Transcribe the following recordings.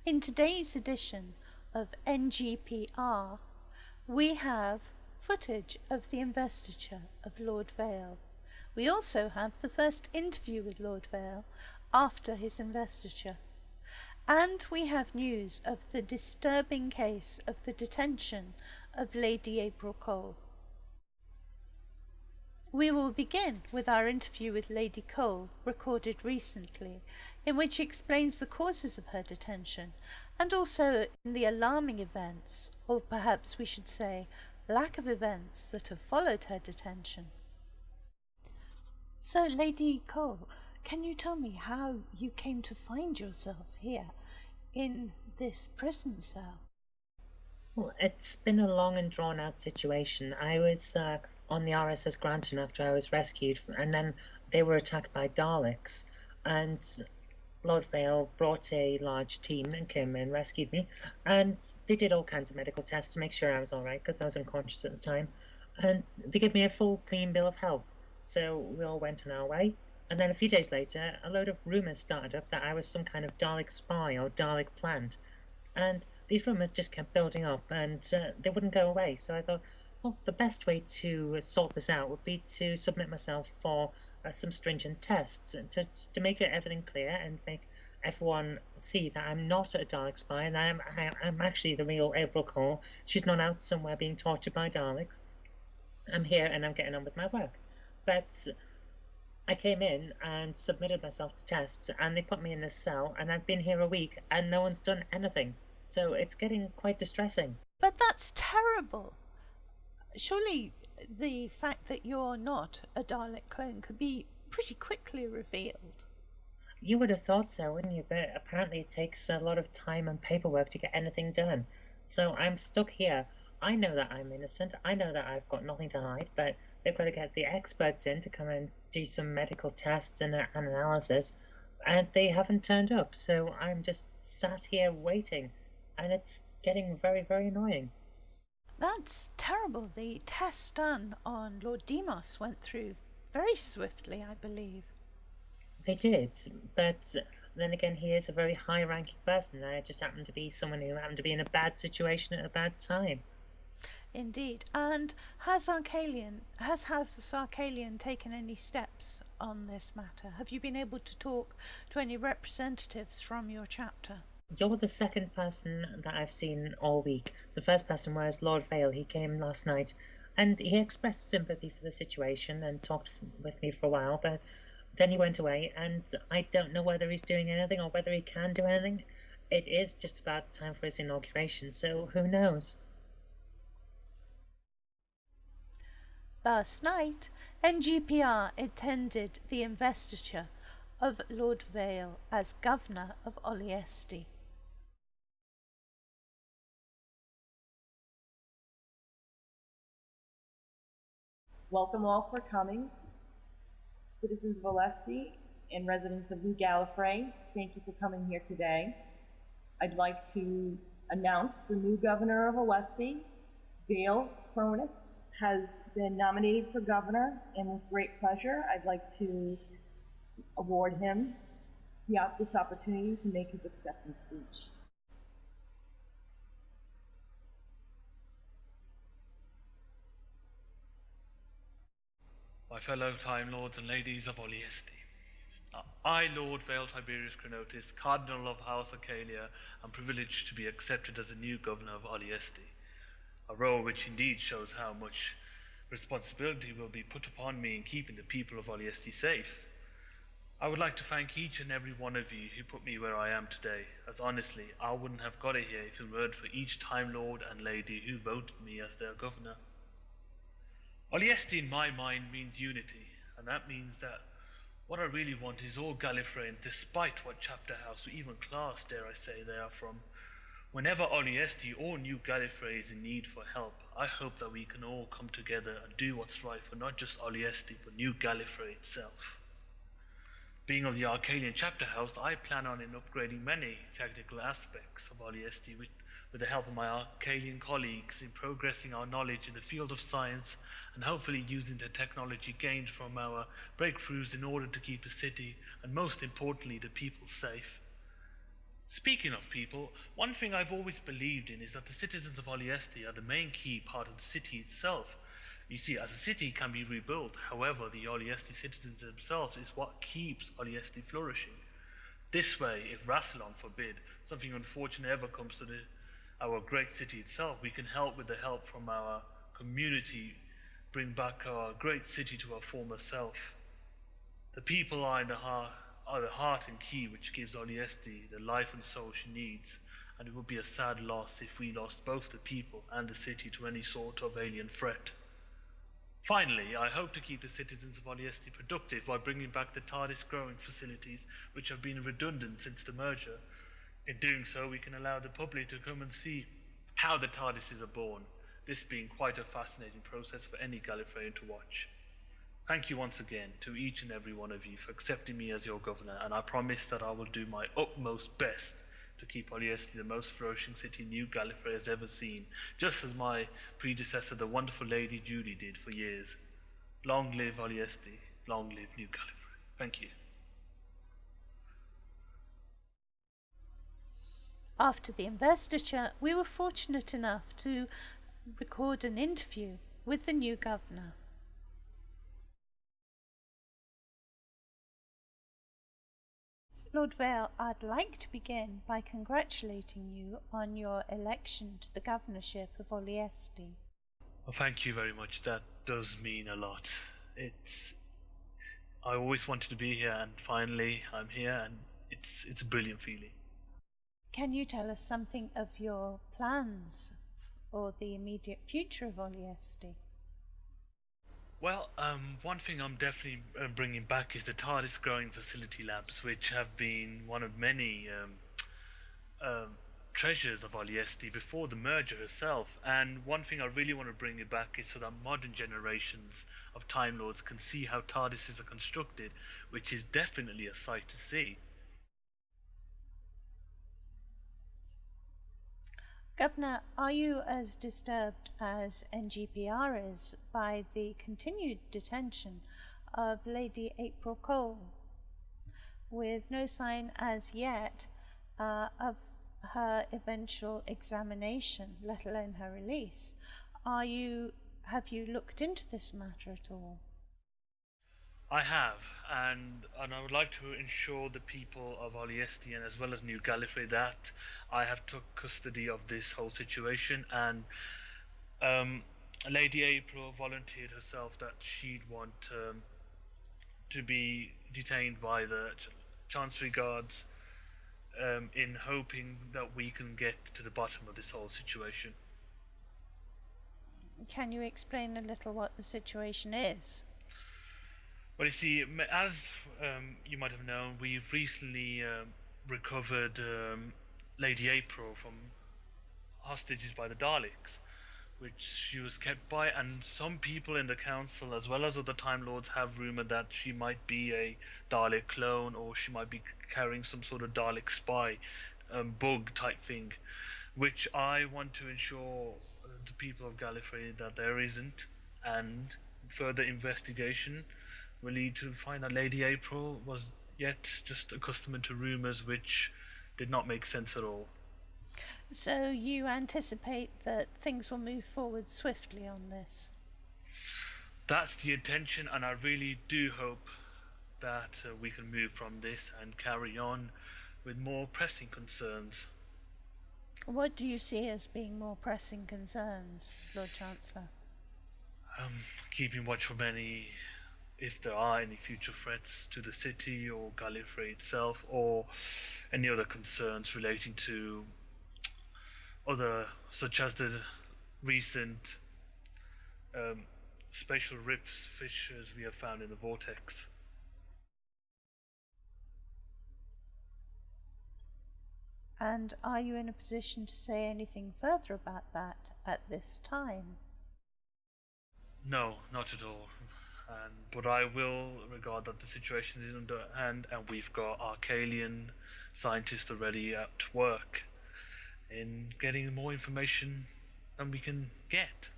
In today's edition of NGPR, we have footage of the investiture of Lord Vale. We also have the first interview with Lord Vale after his investiture. And we have news of the disturbing case of the detention of Lady April Kohl. We will begin with our interview with Lady Kohl, recorded recently, in which she explains the causes of her detention, and also in the alarming events, or perhaps we should say, lack of events that have followed her detention. So, Lady Kohl, can you tell me how you came to find yourself here in this prison cell? Well, it's been a long and drawn-out situation. I was on the RSS Granton after I was rescued, and then they were attacked by Daleks, and Lord Vale brought a large team and came and rescued me, and they did all kinds of medical tests to make sure I was alright, because I was unconscious at the time, and they gave me a full, clean bill of health, so we all went on our way. And then a few days later, a load of rumours started up that I was some kind of Dalek spy or Dalek plant, and these rumours just kept building up, and they wouldn't go away. So I thought, well, the best way to sort this out would be to submit myself for some stringent tests to make everything clear and make everyone see that I'm not a Dalek spy and I'm actually the real April Kohl. She's not out somewhere being tortured by Daleks. I'm here and I'm getting on with my work. But I came in and submitted myself to tests, and they put me in this cell, and I've been here a week and no one's done anything. So it's getting quite distressing. But that's terrible. Surely the fact that you're not a Dalek clone could be pretty quickly revealed. You would have thought so, wouldn't you? But apparently it takes a lot of time and paperwork to get anything done. So I'm stuck here. I know that I'm innocent. I know that I've got nothing to hide, but they've got to get the experts in to come and do some medical tests and analysis, and they haven't turned up. So I'm just sat here waiting. And it's getting very, very annoying. That's terrible. The tests done on Lord Demos went through very swiftly, I believe. They did, but then again, he is a very high-ranking person. I just happened to be someone who happened to be in a bad situation at a bad time. Indeed. And has House Arcalian taken any steps on this matter? Have you been able to talk to any representatives from your chapter? You're the second person that I've seen all week. The first person was Lord Vale. He came last night, and he expressed sympathy for the situation and talked with me for a while, but then he went away, and I don't know whether he's doing anything or whether he can do anything. It is just about time for his inauguration, so who knows? Last night, NGPR attended the investiture of Lord Vale as Governor of Olyesti. Welcome all for coming. Citizens of Olyesti and residents of New Gallifrey, thank you for coming here today. I'd like to announce the new Governor of Olyesti, Vale Chronotis, has been nominated for Governor, and with great pleasure, I'd like to award him this opportunity to make his acceptance speech. My fellow Time Lords and Ladies of Olyesti, I, Lord Vale Tiberius Chronotis, Cardinal of House Arcalia, am privileged to be accepted as the new Governor of Olyesti, a role which indeed shows how much responsibility will be put upon me in keeping the people of Olyesti safe. I would like to thank each and every one of you who put me where I am today, as honestly, I wouldn't have got it here if it weren't for each Time Lord and Lady who voted me as their Governor. Olyesti in my mind means unity, and that means that what I really want is all Gallifreyans, despite what chapter house or even class, dare I say, they are from. Whenever Olyesti or New Gallifrey is in need for help, I hope that we can all come together and do what's right for not just Olyesti, but New Gallifrey itself. Being of the Arcalian chapter house, I plan on upgrading many technical aspects of Olyesti with the help of my Arcalian colleagues in progressing our knowledge in the field of science and hopefully using the technology gained from our breakthroughs in order to keep the city and most importantly the people safe. Speaking of people, one thing I've always believed in is that the citizens of Olyesti are the main key part of the city itself. You see, as a city can be rebuilt, however, the Olyesti citizens themselves is what keeps Olyesti flourishing. This way, if Rassilon forbid, something unfortunate ever comes to our great city itself, we can help with the help from our community, bring back our great city to our former self. The people are the heart and key which gives Olyesti the life and soul she needs, and it would be a sad loss if we lost both the people and the city to any sort of alien threat. Finally, I hope to keep the citizens of Olyesti productive by bringing back the TARDIS growing facilities which have been redundant since the merger. In doing so, we can allow the public to come and see how the TARDISes are born, this being quite a fascinating process for any Gallifreyan to watch. Thank you once again to each and every one of you for accepting me as your governor, and I promise that I will do my utmost best to keep Olyesti the most flourishing city New Gallifrey has ever seen, just as my predecessor, the wonderful Lady Julie, did for years. Long live Olyesti, long live New Gallifrey. Thank you. After the investiture, we were fortunate enough to record an interview with the new governor. Lord Vale, I'd like to begin by congratulating you on your election to the governorship of Olyesti. Well, thank you very much. That does mean a lot. I always wanted to be here, and finally I'm here, and it's a brilliant feeling. Can you tell us something of your plans for the immediate future of Olyesti? Well, one thing I'm definitely bringing back is the TARDIS growing facility labs, which have been one of many treasures of Olyesti before the merger herself. And one thing I really want to bring it back is so that modern generations of Time Lords can see how TARDISes are constructed, which is definitely a sight to see. Governor, are you as disturbed as NGPR is by the continued detention of Lady April Kohl, with no sign as yet of her eventual examination, let alone her release? Have you looked into this matter at all? I have, and I would like to ensure the people of Olyesti and as well as New Gallifrey that I have took custody of this whole situation, and Lady April volunteered herself that she'd want to be detained by the Chancery Guards in hoping that we can get to the bottom of this whole situation. Can you explain a little what the situation is? Well, you see, as you might have known, we've recently recovered Lady April from hostages by the Daleks, which she was kept by, and some people in the council, as well as other Time Lords, have rumored that she might be a Dalek clone, or she might be carrying some sort of Dalek spy bug type thing, which I want to ensure the people of Gallifrey that there isn't, and further investigation will lead to find that Lady April was yet just accustomed to rumours which did not make sense at all. So you anticipate that things will move forward swiftly on this? That's the intention, and I really do hope that we can move from this and carry on with more pressing concerns. What do you see as being more pressing concerns, Lord Chancellor? Keeping watch from if there are any future threats to the city or Gallifrey itself, or any other concerns relating to such as the recent spatial rips fissures we have found in the vortex. And are you in a position to say anything further about that at this time? No, not at all. But I will regard that the situation is under hand, and we've got Arcalian scientists already at work in getting more information than we can get.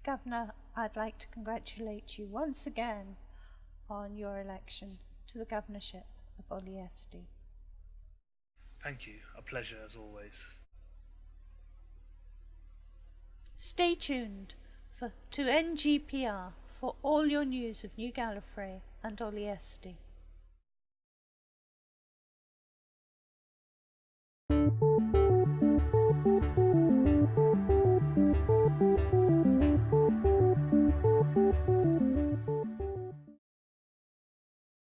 Governor, I'd like to congratulate you once again on your election to the governorship of Olyesti. Thank you. A pleasure as always. Stay tuned to NGPR for all your news of New Gallifrey and Olyesti.